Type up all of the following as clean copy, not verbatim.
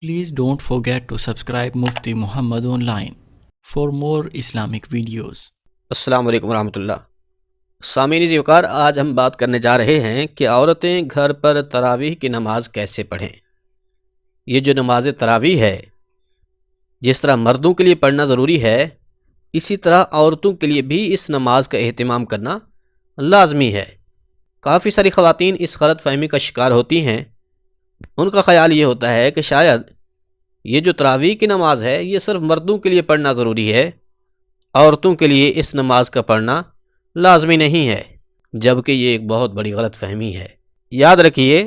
Please don't forget to subscribe Mufti Muhammad Online for more Islamic videos. السلام علیکم ورحمۃ اللہ. سامعین جی وقار، آج ہم بات کرنے جا رہے ہیں کہ عورتیں گھر پر تراویح کی نماز کیسے پڑھیں. یہ جو نماز تراویح ہے، جس طرح مردوں کے لیے پڑھنا ضروری ہے، اسی طرح عورتوں کے لیے بھی اس نماز کا اہتمام کرنا لازمی ہے. کافی ساری خواتین اس غلط فہمی کا شکار ہوتی ہیں. ان کا خیال یہ ہوتا ہے کہ شاید یہ جو تراویح کی نماز ہے یہ صرف مردوں کے لیے پڑھنا ضروری ہے، عورتوں کے لیے اس نماز کا پڑھنا لازمی نہیں ہے، جبکہ یہ ایک بہت بڑی غلط فہمی ہے. یاد رکھیے،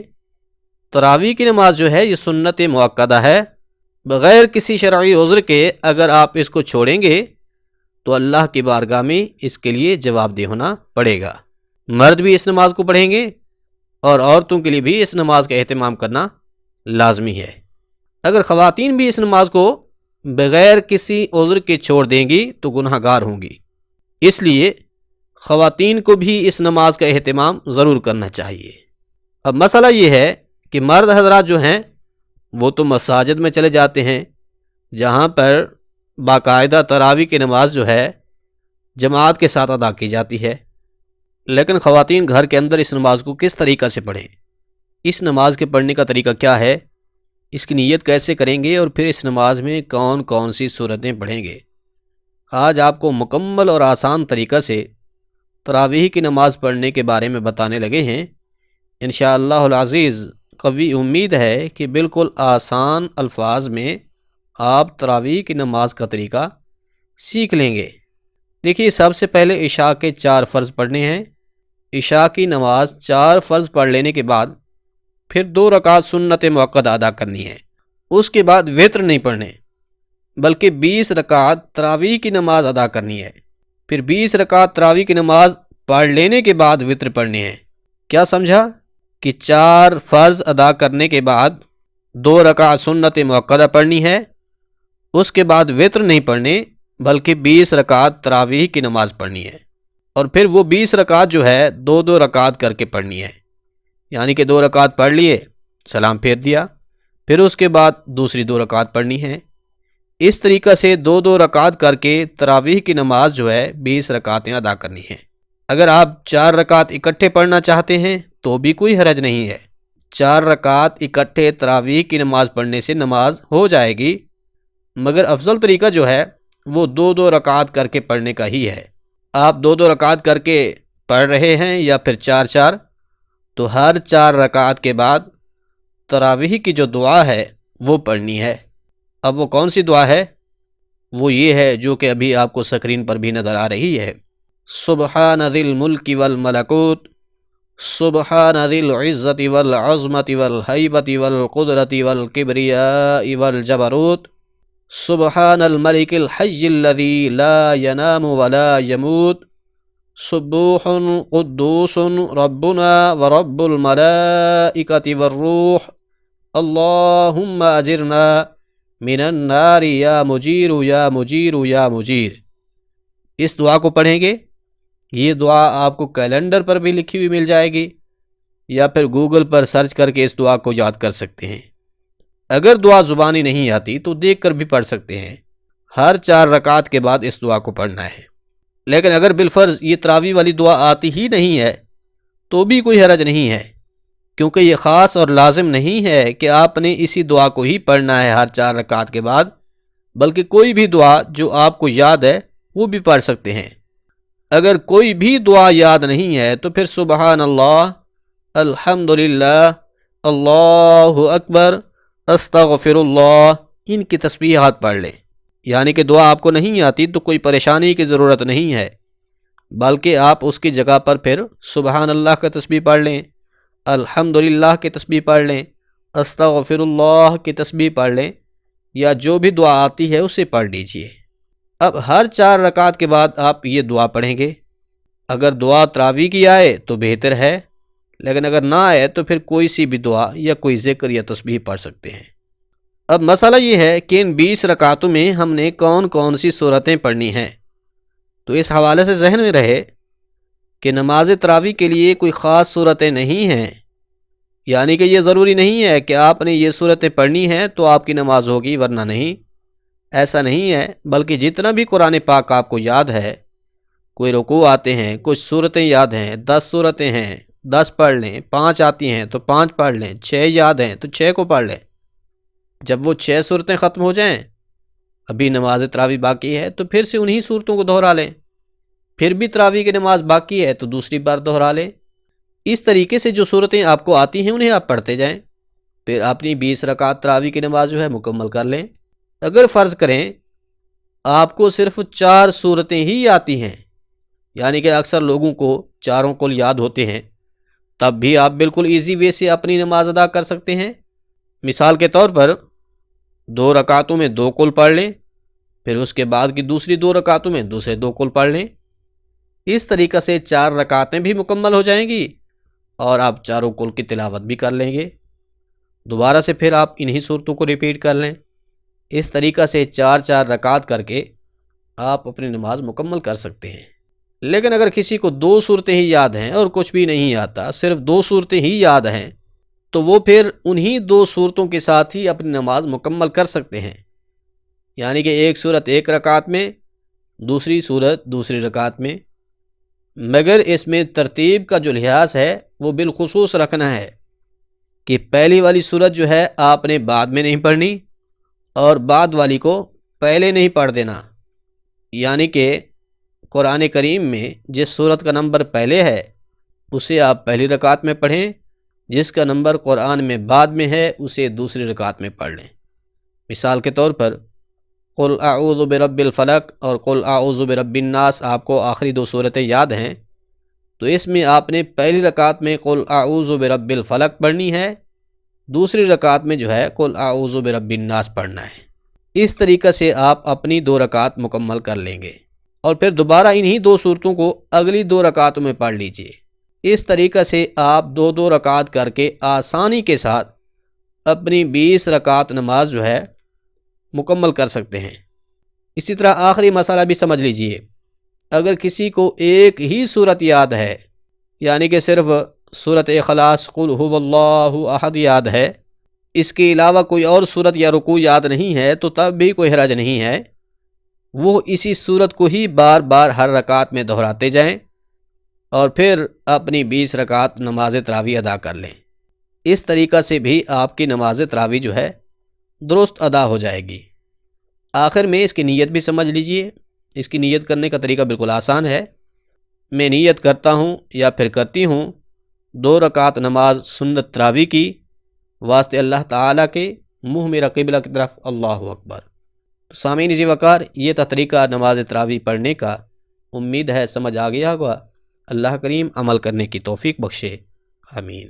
تراویح کی نماز جو ہے یہ سنت مؤکدہ ہے. بغیر کسی شرعی عذر کے اگر آپ اس کو چھوڑیں گے تو اللہ کی بارگاہ میں اس کے لیے جواب دہ ہونا پڑے گا. مرد بھی اس نماز کو پڑھیں گے اور عورتوں کے لیے بھی اس نماز کا اہتمام کرنا لازمی ہے. اگر خواتین بھی اس نماز کو بغیر کسی عذر کے چھوڑ دیں گی تو گناہ گار ہوں گی. اس لیے خواتین کو بھی اس نماز کا اہتمام ضرور کرنا چاہیے. اب مسئلہ یہ ہے کہ مرد حضرات جو ہیں وہ تو مساجد میں چلے جاتے ہیں جہاں پر باقاعدہ تراویح کی نماز جو ہے جماعت کے ساتھ ادا کی جاتی ہے، لیکن خواتین گھر کے اندر اس نماز کو کس طریقہ سے پڑھیں، اس نماز کے پڑھنے کا طریقہ کیا ہے، اس کی نیت کیسے کریں گے اور پھر اس نماز میں کون کون سی صورتیں پڑھیں گے، آج آپ کو مکمل اور آسان طریقہ سے تراویح کی نماز پڑھنے کے بارے میں بتانے لگے ہیں. انشاءاللہ العزیز قوی امید ہے کہ بالکل آسان الفاظ میں آپ تراویح کی نماز کا طریقہ سیکھ لیں گے. دیکھیے، سب سے پہلے عشاء کے 4 فرض پڑھنے ہیں. عشاء کی نماز 4 فرض پڑھ لینے کے بعد پھر 2 رکعت سنت مؤکدہ ادا کرنی ہے. اس کے بعد وتر نہیں پڑھنے بلکہ 20 رکعت تراویح کی نماز ادا کرنی ہے. پھر 20 رکعت تراویح کی نماز پڑھ لینے کے بعد وتر پڑھنی ہے. کیا سمجھا کہ 4 فرض ادا کرنے کے بعد 2 رکعت سنت مؤکدہ پڑھنی ہے، اس کے بعد وتر نہیں پڑھنے بلکہ 20 رکعت تراویح کی نماز پڑھنی ہے. اور پھر وہ 20 رکعت جو ہے 2 رکعت کر کے پڑھنی ہے. یعنی کہ 2 رکعت پڑھ لیے، سلام پھیر دیا، پھر اس کے بعد دوسری 2 رکعت پڑھنی ہے. اس طریقہ سے 2 رکعت کر کے تراویح کی نماز جو ہے 20 رکعتیں ادا کرنی ہیں. اگر آپ 4 رکعت اکٹھے پڑھنا چاہتے ہیں تو بھی کوئی حرج نہیں ہے. 4 رکعت اکٹھے تراویح کی نماز پڑھنے سے نماز ہو جائے گی، مگر افضل طریقہ جو ہے وہ 2 رکعت کر کے پڑھنے کا ہی ہے. آپ 2 رکعت کر کے پڑھ رہے ہیں یا پھر 4 تو ہر 4 رکعت کے بعد تراویح کی جو دعا ہے وہ پڑھنی ہے. اب وہ کون سی دعا ہے؟ وہ یہ ہے جو کہ ابھی آپ کو سکرین پر بھی نظر آ رہی ہے. سبحان ذی الملک والملکوت، سبحان ذی العزت والعظمت والہیبت والقدرت والکبریاء والجبروت، سبحان الملک الحی الذی لا ینام ولا یموت، سبوح قدوس ربنا ورب الملائکۃ والروح، اللہم اجرنا من النار یا مجیر یا مجیر یا مجیر. اس دعا کو پڑھیں گے. یہ دعا آپ کو کیلنڈر پر بھی لکھی ہوئی مل جائے گی یا پھر گوگل پر سرچ کر کے اس دعا کو یاد کر سکتے ہیں. اگر دعا زبانی نہیں آتی تو دیکھ کر بھی پڑھ سکتے ہیں. ہر 4 رکعت کے بعد اس دعا کو پڑھنا ہے. لیکن اگر بالفرض یہ تراویح والی دعا آتی ہی نہیں ہے تو بھی کوئی حرج نہیں ہے، کیونکہ یہ خاص اور لازم نہیں ہے کہ آپ نے اسی دعا کو ہی پڑھنا ہے ہر 4 رکعت کے بعد، بلکہ کوئی بھی دعا جو آپ کو یاد ہے وہ بھی پڑھ سکتے ہیں. اگر کوئی بھی دعا یاد نہیں ہے تو پھر سبحان اللہ، الحمدللہ، اللہ اکبر، استغفر اللہ، ان کی تسبیحات پڑھ لیں. یعنی کہ دعا آپ کو نہیں آتی تو کوئی پریشانی کی ضرورت نہیں ہے، بلکہ آپ اس کی جگہ پر پھر سبحان اللہ کا تسبیح پڑھ لیں، الحمدللہ کی تسبیح پڑھ لیں، استغفر اللہ کی تسبیح پڑھ لیں، یا جو بھی دعا آتی ہے اسے پڑھ لیجئے. اب ہر 4 رکعت کے بعد آپ یہ دعا پڑھیں گے. اگر دعا تراویح کی آئے تو بہتر ہے، لیکن اگر نہ آئے تو پھر کوئی سی بھی دعا یا کوئی ذکر یا تسبیح پڑھ سکتے ہیں. اب مسئلہ یہ ہے کہ ان 20 رکعتوں میں ہم نے کون کون سی صورتیں پڑھنی ہیں. تو اس حوالے سے ذہن میں رہے کہ نماز تراویح کے لیے کوئی خاص صورتیں نہیں ہیں. یعنی کہ یہ ضروری نہیں ہے کہ آپ نے یہ صورتیں پڑھنی ہیں تو آپ کی نماز ہوگی ورنہ نہیں، ایسا نہیں ہے، بلکہ جتنا بھی قرآن پاک آپ کو یاد ہے، کوئی رکوع آتے ہیں، کچھ صورتیں یاد ہیں، 10 صورتیں ہیں، 10 پڑھ لیں، 5 آتی ہیں تو 5 پڑھ لیں، 6 یاد ہیں تو 6 کو پڑھ لیں۔ جب وہ 6 صورتیں ختم ہو جائیں، ابھی نماز تراویح باقی ہے تو پھر سے انہی صورتوں کو دہرا لیں، پھر بھی تراویح کی نماز باقی ہے تو دوسری بار دہرا لیں۔ اس طریقے سے جو صورتیں آپ کو آتی ہیں انہیں آپ پڑھتے جائیں، پھر اپنی 20 رکعت تراویح کی نماز جو ہے مکمل کر لیں۔ اگر فرض کریں آپ کو صرف 4 صورتیں ہی آتی ہیں، یعنی کہ اکثر لوگوں کو چاروں کل یاد ہوتے ہیں، تب بھی آپ بالکل ایزی وے سے اپنی نماز ادا کر سکتے ہیں۔ مثال کے طور پر 2 رکعتوں میں 2 کل پڑھ لیں، پھر اس کے بعد کی دوسری 2 رکعتوں میں دوسرے 2 کل پڑھ لیں۔ اس طریقے سے 4 رکعتیں بھی مکمل ہو جائیں گی اور آپ چاروں کل کی تلاوت بھی کر لیں گے۔ دوبارہ سے پھر آپ انہی صورتوں کو ریپیٹ کر لیں۔ اس طریقہ سے 4 رکعت کر کے آپ اپنی نماز مکمل کر سکتے ہیں۔ لیکن اگر کسی کو 2 صورتیں ہی یاد ہیں اور کچھ بھی نہیں آتا، صرف 2 صورتیں ہی یاد ہیں، تو وہ پھر انہی 2 صورتوں کے ساتھ ہی اپنی نماز مکمل کر سکتے ہیں، یعنی کہ ایک صورت ایک رکعت میں، دوسری صورت دوسری رکعت میں، مگر اس میں ترتیب کا جو لحاظ ہے وہ بالخصوص رکھنا ہے کہ پہلی والی صورت جو ہے آپ نے بعد میں نہیں پڑھنی اور بعد والی کو پہلے نہیں پڑھ دینا، یعنی کہ قرآن کریم میں جس صورت کا نمبر پہلے ہے اسے آپ پہلی رکعت میں پڑھیں، جس کا نمبر قرآن میں بعد میں ہے اسے دوسری رکعت میں پڑھ لیں۔ مثال کے طور پر قل اعوذ برب الفلق اور قل اعوذ برب الناس آپ کو آخری 2 صورتیں یاد ہیں، تو اس میں آپ نے پہلی رکعت میں قل اعوذ برب الفلق پڑھنی ہے، دوسری رکعت میں جو ہے قل اعوذ برب الناس پڑھنا ہے۔ اس طریقے سے آپ اپنی 2 رکعت مکمل کر لیں گے اور پھر دوبارہ انہی 2 صورتوں کو اگلی 2 رکعتوں میں پڑھ لیجئے۔ اس طریقے سے آپ 2 رکعت کر کے آسانی کے ساتھ اپنی 20 رکعت نماز جو ہے مکمل کر سکتے ہیں۔ اسی طرح آخری مسئلہ بھی سمجھ لیجئے، اگر کسی کو ایک ہی صورت یاد ہے، یعنی کہ صرف سورۃ اخلاص قل هو اللہ احد یاد ہے، اس کے علاوہ کوئی اور صورت یا رکوع یاد نہیں ہے، تو تب بھی کوئی حرج نہیں ہے، وہ اسی صورت کو ہی بار بار ہر رکعت میں دہراتے جائیں اور پھر اپنی 20 رکعت نماز تراویح ادا کر لیں۔ اس طریقہ سے بھی آپ کی نماز تراویح جو ہے درست ادا ہو جائے گی۔ آخر میں اس کی نیت بھی سمجھ لیجئے۔ اس کی نیت کرنے کا طریقہ بالکل آسان ہے۔ میں نیت کرتا ہوں یا پھر کرتی ہوں 2 رکعت نماز سنت تراویح کی واسطے اللہ تعالیٰ کے، منہ میرا قبلہ کی طرف، اللہ اکبر۔ سامعین عزیز وقار، یہ تھا طریقہ نماز تراویح پڑھنے کا۔ امید ہے سمجھ آ گیا ہوگا۔ اللہ کریم عمل کرنے کی توفیق بخشے، آمین۔